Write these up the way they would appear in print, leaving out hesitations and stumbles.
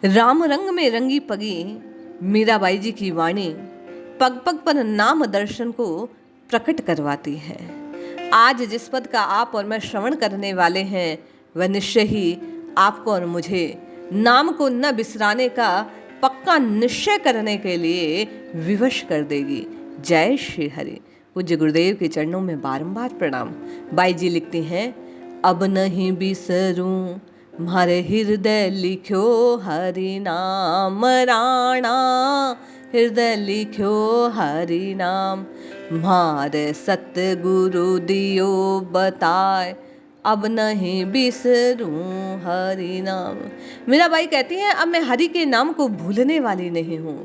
राम रंग में रंगी पगी मीराबाई जी की वाणी पग पग पर नाम दर्शन को प्रकट करवाती है। आज जिस पद का आप और मैं श्रवण करने वाले हैं वह निश्चय ही आपको और मुझे नाम को न बिसराने का पक्का निश्चय करने के लिए विवश कर देगी। जय श्री हरि। पूज्य गुरुदेव के चरणों में बारंबार प्रणाम। बाई जी लिखती हैं, अब नहीं बिसरूं म्हारे हृदय लिख्यो हरि नाम राणा, हृदय लिख्यो हरि नाम म्हारे सतगुरु दियो बताए, अब नहीं बिसरूं हरि नाम। मीराबाई कहती हैं, अब मैं हरि के नाम को भूलने वाली नहीं हूँ।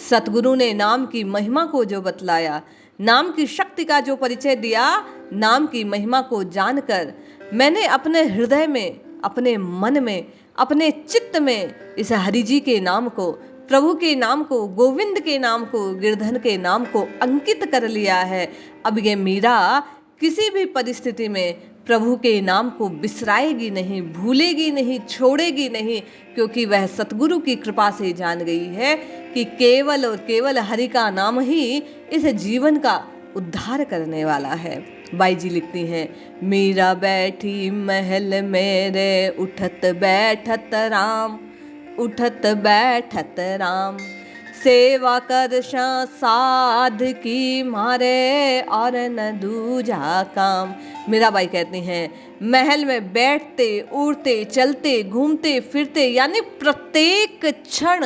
सतगुरु ने नाम की महिमा को जो बतलाया, नाम की शक्ति का जो परिचय दिया, नाम की महिमा को जानकर मैंने अपने हृदय में, अपने मन में, अपने चित्त में इस हरि जी के नाम को, प्रभु के नाम को, गोविंद के नाम को, गिरधन के नाम को अंकित कर लिया है। अब ये मीरा किसी भी परिस्थिति में प्रभु के नाम को बिसराएगी नहीं, भूलेगी नहीं, छोड़ेगी नहीं, क्योंकि वह सतगुरु की कृपा से जान गई है कि केवल और केवल हरि का नाम ही इस जीवन का उद्धार करने वाला है। बाई जी लिखती हैं, मीरा बैठी महल मेरे उठत बैठत राम, उठत बैठत राम, सेवा कर साध की मारे और न दूजा काम। मीराबाई कहती हैं, महल में बैठते, उड़ते, चलते, घूमते फिरते, यानी प्रत्येक क्षण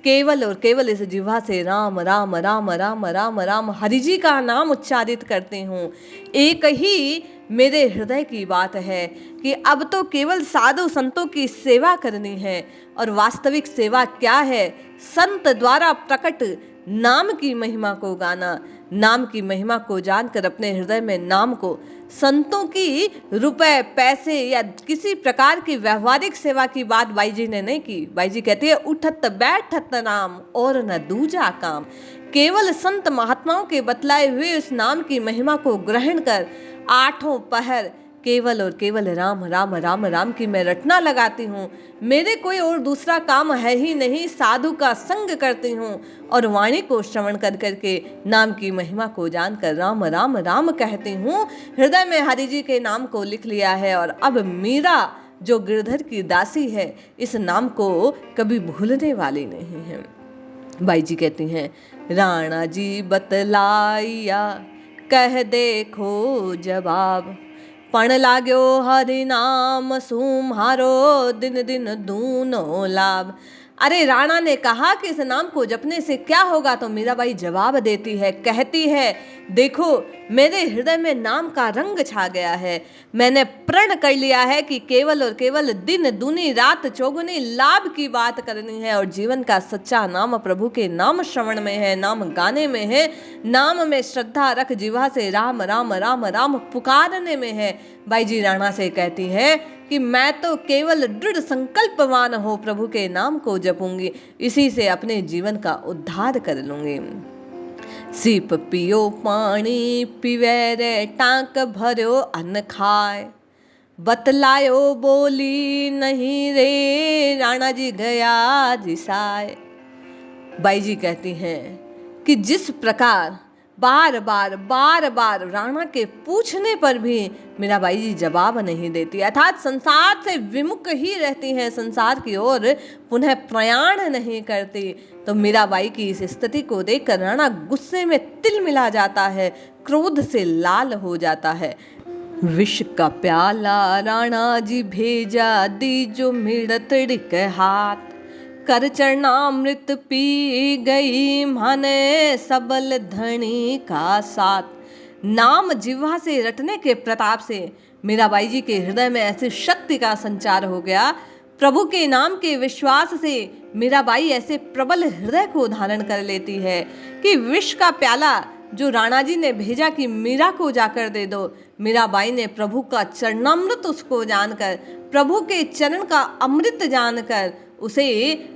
केवल और केवल इस जिह्वा से राम राम राम राम राम राम हरि जी का नाम उच्चारित करती हूँ। एक ही मेरे हृदय की बात है कि अब तो केवल साधु संतों की सेवा करनी है। और वास्तविक सेवा क्या है? संत द्वारा प्रकट नाम की महिमा को गाना, नाम की महिमा को जानकर अपने हृदय में नाम को, संतों की रुपए पैसे या किसी प्रकार की व्यवहारिक सेवा की बात बाई जी ने नहीं की। बाई जी कहती है, उठत बैठत नाम और न दूजा काम। केवल संत महात्माओं के बतलाए हुए उस नाम की महिमा को ग्रहण कर आठों पहर केवल और केवल राम राम राम राम की मैं रटना लगाती हूँ। मेरे कोई और दूसरा काम है ही नहीं। साधु का संग करती हूँ और वाणी को श्रवण कर करके नाम की महिमा को जानकर राम राम राम कहती हूँ। हृदय में हरि जी के नाम को लिख लिया है और अब मीरा जो गिरधर की दासी है, इस नाम को कभी भूलने वाली नहीं है। बाई जी कहती हैं, राणा जी बतलाइया कह देखो जवाब, पण लाग्यो हरि नाम सुम्हारो दिन दिन दूनो लाभ। अरे राणा ने कहा कि इस नाम को जपने से क्या होगा, तो मीराबाई जवाब देती है, कहती है, देखो मेरे हृदय में नाम का रंग छा गया है। मैंने प्रण कर लिया है कि केवल और केवल दिन दूनी रात चौगुनी लाभ की बात करनी है और जीवन का सच्चा नाम प्रभु के नाम श्रवण में है, नाम गाने में है, नाम में श्रद्धा रख जिह्वा से राम राम राम राम पुकारने में है। बाई जी राणा से कहती है कि मैं तो केवल दृढ़ संकल्पवान हो प्रभु के नाम को जपूंगी, इसी से अपने जीवन का उद्धार कर लूंगी। सीप पियो पानी पीवे रे, टांक भरो अन्न खाए, बतलायो बोली नहीं रे, राणा जी गया रिसाए। बाई जी कहती हैं कि जिस प्रकार बार बार राणा के पूछने पर भी मीराबाई जी जवाब नहीं देती, अर्थात संसार से विमुख ही रहती हैं, संसार की ओर पुनः प्रयाण नहीं करती, तो मीराबाई की इस स्थिति को देखकर राणा गुस्से में तिल मिला जाता है, क्रोध से लाल हो जाता है। विष का प्याला राणा जी भेजा, दीजो मिड़त हाथ, कर चरणामृत पी गई माने सबल धनी का साथ। नाम जिह्वा से रटने के प्रताप से मीराबाई जी के हृदय में ऐसी शक्ति का संचार हो गया। प्रभु के नाम के विश्वास से मीराबाई ऐसे प्रबल हृदय को धारण कर लेती है कि विष का प्याला जो राणा जी ने भेजा कि मीरा को जाकर दे दो, मीराबाई ने प्रभु का चरणामृत उसको जानकर, प्रभु के चरण का अमृत जानकर उसे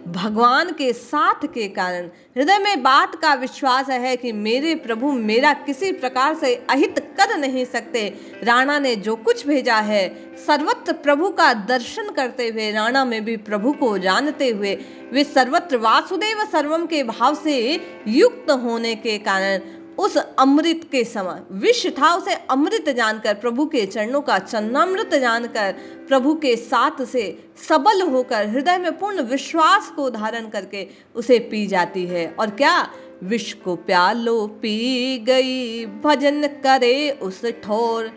भगवान के साथ के कारण हृदय में बात का विश्वास है कि मेरे प्रभु मेरा किसी प्रकार से अहित कर नहीं सकते। राणा ने जो कुछ भेजा है, सर्वत्र प्रभु का दर्शन करते हुए, राणा में भी प्रभु को जानते हुए, वे सर्वत्र वासुदेव सर्वम के भाव से युक्त होने के कारण उस अमृत के समान विष था, उसे अमृत जानकर, प्रभु के चरणों का चरणामृत जानकर, प्रभु के साथ से सबल होकर, हृदय में पूर्ण विश्वास को धारण करके उसे पी जाती है। और क्या, विष को प्यालो पी गई, भजन करे उस ठोर,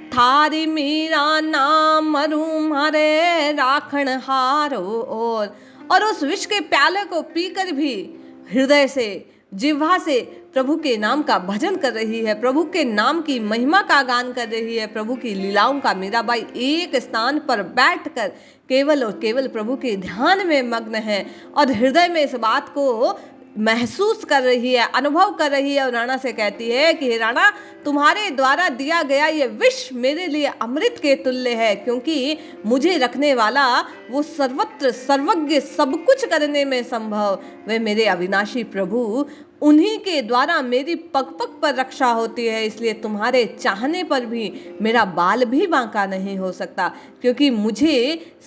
थारी मीरा नाम मरू मारे राखण हारो और उस विष के प्याले को पीकर भी हृदय से, जिह्वा से प्रभु के नाम का भजन कर रही है, प्रभु के नाम की महिमा का गान कर रही है, प्रभु की लीलाओं का मीराबाई एक स्थान पर बैठकर केवल और केवल प्रभु के ध्यान में मग्न है और हृदय में इस बात को महसूस कर रही है, अनुभव कर रही है और राणा से कहती है कि हे राणा, तुम्हारे द्वारा दिया गया ये विष मेरे लिए अमृत के तुल्य है, क्योंकि मुझे रखने वाला वो सर्वत्र सर्वज्ञ, सब कुछ करने में संभव, वे मेरे अविनाशी प्रभु, उन्हीं के द्वारा मेरी पग पग पर रक्षा होती है। इसलिए तुम्हारे चाहने पर भी मेरा बाल भी बांका नहीं हो सकता, क्योंकि मुझे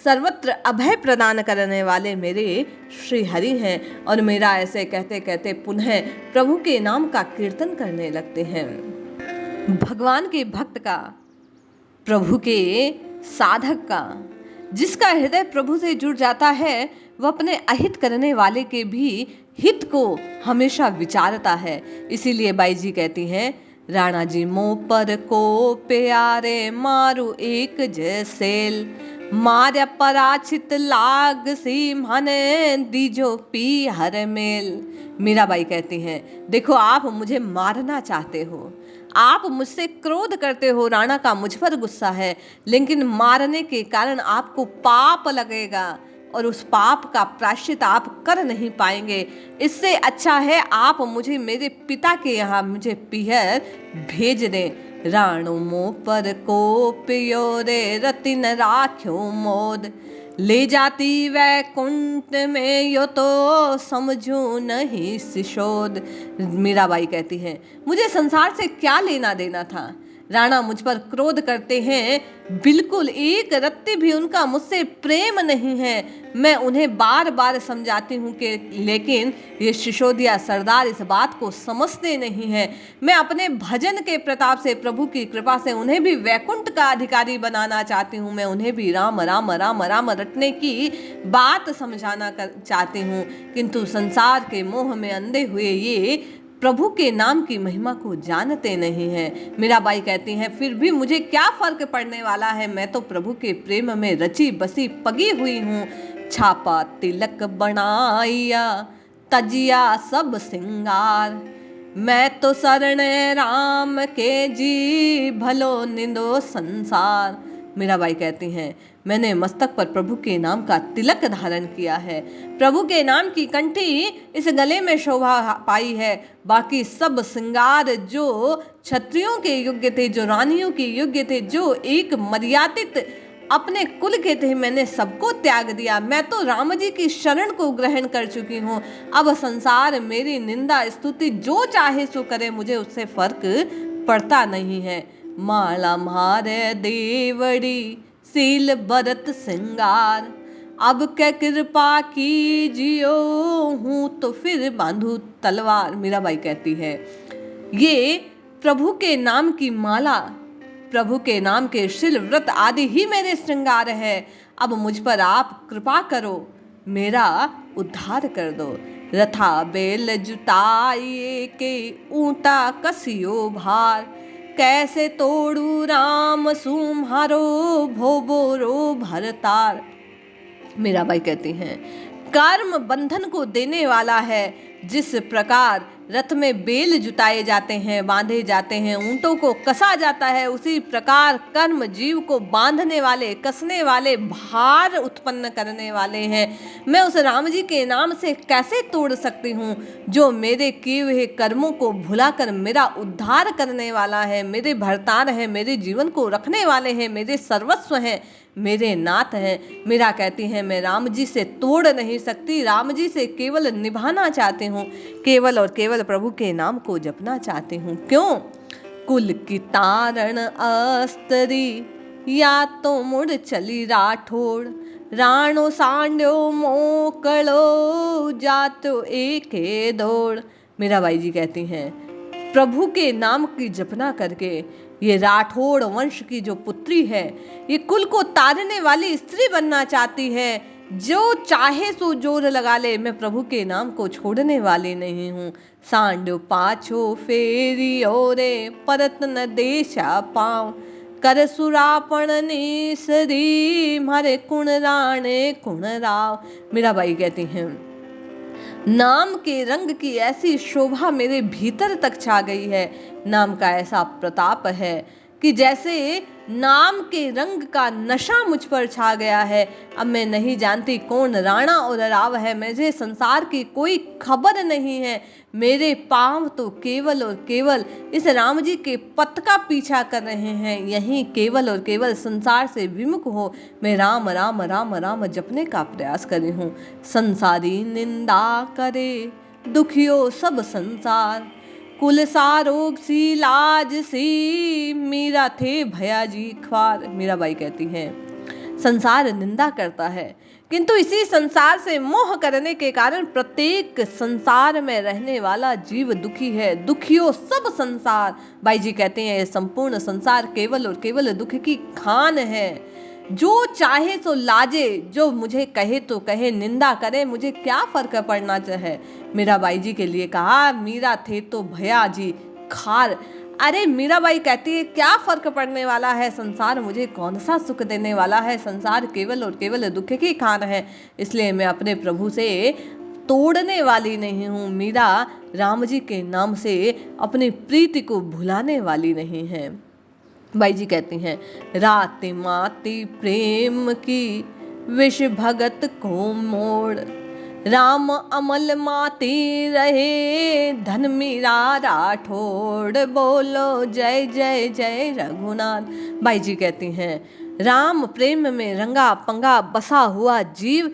सर्वत्र अभय प्रदान करने वाले मेरे श्री हरि हैं। और मेरा ऐसे कहते कहते पुनः प्रभु के नाम का कीर्तन करने लगते हैं। भगवान के भक्त का, प्रभु के साधक का, जिसका हृदय प्रभु से जुड़ जाता है, वह अपने अहित करने वाले के भी हित को हमेशा विचारता है। इसीलिए बाई जी कहती हैं, राणा जी मो पर को प्यारे मारू एक जैसेल, मार्या पराचित लाग सी माने दीजो पी हर मेल। मीराबाई कहती हैं, देखो आप मुझे मारना चाहते हो, आप मुझसे क्रोध करते हो, राणा का मुझ पर गुस्सा है, लेकिन मारने के कारण आपको पाप लगेगा और उस पाप का प्रायश्चित आप कर नहीं पाएंगे। इससे अच्छा है आप मुझे मेरे पिता के यहाँ मुझे पीहर भेज दें। राणो मो पर को पियो रे रतिन राख्यो मोद, ले जाती वैकुंठ में यो तो समझू नहीं सिशोद। मीराबाई कहती है, मुझे संसार से क्या लेना देना था, राणा मुझ पर क्रोध करते हैं, बिल्कुल एक रत्ती भी उनका मुझसे प्रेम नहीं है। मैं उन्हें बार बार समझाती हूँ कि लेकिन ये शिशोदिया सरदार इस बात को समझते नहीं हैं। मैं अपने भजन के प्रताप से, प्रभु की कृपा से उन्हें भी वैकुंठ का अधिकारी बनाना चाहती हूँ। मैं उन्हें भी राम राम राम राम रटने की बात समझाना चाहती हूँ, किंतु संसार के मोह में अंधे हुए ये प्रभु के नाम की महिमा को जानते नहीं हैं। मीराबाई कहती हैं, फिर भी मुझे क्या फर्क पड़ने वाला है, मैं तो प्रभु के प्रेम में रची बसी पगी हुई हूँ। छापा तिलक बनाइया तजिया सब सिंगार, मैं तो शरण राम के जी भलो निंदो संसार। मीराबाई कहती हैं, मैंने मस्तक पर प्रभु के नाम का तिलक धारण किया है, प्रभु के नाम की कंठी इस गले में शोभा पाई है। बाकी सब श्रृंगार जो क्षत्रियों के योग्य थे, जो रानियों के योग्य थे, जो एक मर्यादित अपने कुल के थे, मैंने सबको त्याग दिया। मैं तो राम जी की शरण को ग्रहण कर चुकी हूँ। अब संसार मेरी निंदा स्तुति जो चाहे सो करे, मुझे उससे फर्क पड़ता नहीं है। माला मारे देवड़ी सील बरत सिंगार, अब क्या कृपा कीजियो हूँ तो फिर बांधू तलवार। मीराबाई कहती है, ये प्रभु के नाम की माला, प्रभु के नाम के शिल व्रत आदि ही मेरे श्रृंगार है। अब मुझ पर आप कृपा करो, मेरा उद्धार कर दो। रथा बेल जुताई के ऊंटा कसियो भार, कैसे तोड़ू राम सुम्हारो भोबोरो भरतार। मीराबाई कहती हैं, कर्म बंधन को देने वाला है। जिस प्रकार रथ में बेल जुताए जाते हैं, बांधे जाते हैं, ऊंटों को कसा जाता है, उसी प्रकार कर्म जीव को बांधने वाले, कसने वाले, भार उत्पन्न करने वाले हैं। मैं उस राम जी के नाम से कैसे तोड़ सकती हूँ, जो मेरे किए हुए कर्मों को भुलाकर मेरा उद्धार करने वाला है, मेरे भरतार है, मेरे जीवन को रखने वाले हैं, मेरे सर्वस्व हैं, मेरे नाथ हैं। मीरा कहती हैं मैं राम जी से तोड़ नहीं सकती, राम जी से केवल निभाना चाहती हूँ, केवल और केवल प्रभु के नाम को जपना चाहती हूँ। क्यों? कुल की तारण अस्त्री, या तो मुड़ चली राठौड़, राणो सांड्यो मोकलो, जातो एके दौड़। मीराबाई जी कहती हैं प्रभु के नाम की जपना करके ये राठौड़ वंश की जो पुत्री है, ये कुल को तारने वाली स्त्री बनना चाहती है। जो चाहे सो जोर लगा ले, मैं प्रभु के नाम को छोड़ने वाली नहीं हूँ। सांडो पाछो फेरी ओरे, परत न देशा पाँव, कर सुरापण निसरी, मारे कुण राणे कुण राव। मीराबाई कहती हैं नाम के रंग की ऐसी शोभा मेरे भीतर तक छा गई है, नाम का ऐसा प्रताप है कि जैसे नाम के रंग का नशा मुझ पर छा गया है। अब मैं नहीं जानती कौन राणा और राव है, मुझे संसार की कोई खबर नहीं है। मेरे पांव तो केवल और केवल इस राम जी के पथ का पीछा कर रहे हैं। यहीं केवल और केवल संसार से विमुख हो मैं राम राम राम राम जपने का प्रयास करी हूँ। संसारी निंदा करे दुखियो सब संसार, कुल सारोग सी लाज सी, मीरा थे भया जी ख्वार। मीराबाई कहती हैं संसार निंदा करता है, किंतु इसी संसार से मोह करने के कारण प्रत्येक संसार में रहने वाला जीव दुखी है। दुखियों सब संसार, बाई जी कहते हैं संपूर्ण संसार केवल और केवल दुख की खान है। जो चाहे सो लाजे, जो मुझे कहे तो कहे, निंदा करे, मुझे क्या फर्क पड़ना चाहे। मीराबाई जी के लिए कहा मीरा थे तो भया जी खार। अरे मीराबाई कहती है क्या फर्क पड़ने वाला है, संसार मुझे कौन सा सुख देने वाला है, संसार केवल और केवल दुख की खान है, इसलिए मैं अपने प्रभु से तोड़ने वाली नहीं हूँ। मीरा राम जी के नाम से अपनी प्रीति को भुलाने वाली नहीं है। बाई जी कहती हैं राति माती प्रेम की, विष भगत को मोड़, राम अमल माती रहे, धन मीरा राठौड़, बोलो जय जय जय रघुनाथ। बाई जी कहती हैं राम प्रेम में रंगा पंगा बसा हुआ जीव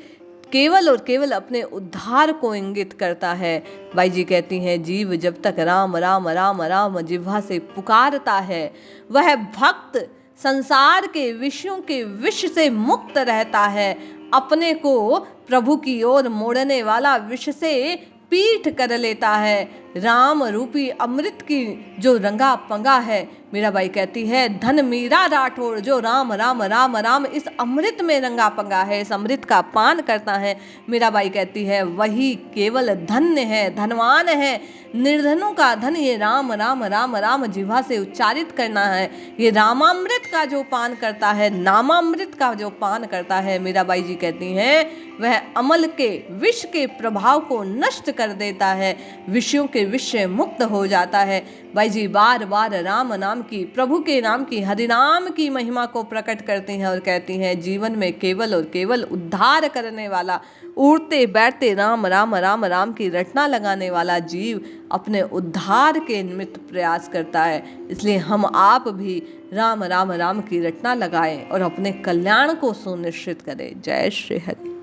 केवल और केवल अपने उद्धार को इंगित करता है। बाई जी कहती हैं जीव जब तक राम राम राम राम जिह्वा से पुकारता है, वह भक्त संसार के विषयों के विष से मुक्त रहता है। अपने को प्रभु की ओर मोड़ने वाला विष से पीठ कर लेता है। राम रूपी अमृत की जो रंगा पंगा है, मीराबाई कहती है धन मीरा राठौड़, जो राम राम राम राम इस अमृत में रंगा पंगा है, इस अमृत का पान करता है, मीराबाई कहती है वही केवल धन्य है, धनवान है। निर्धनों का धन ये राम राम राम राम जिह्वा से उच्चारित करना है। ये रामामृत का जो पान करता है, नामामृत का जो पान करता है, मीराबाई जी कहती हैं वह अमल के विष के प्रभाव को नष्ट कर देता है, विषयों के विष से मुक्त हो जाता है। बाई जी बार बार राम नाम की, प्रभु के नाम की, हरिनाम की महिमा को प्रकट करती हैं और कहती हैं जीवन में केवल और केवल उद्धार करने वाला, उड़ते बैठते राम राम राम राम की रटना लगाने वाला जीव अपने उद्धार के निमित्त प्रयास करता है। इसलिए हम आप भी राम राम राम की रटना लगाएं और अपने कल्याण को सुनिश्चित करें। जय श्री हरि।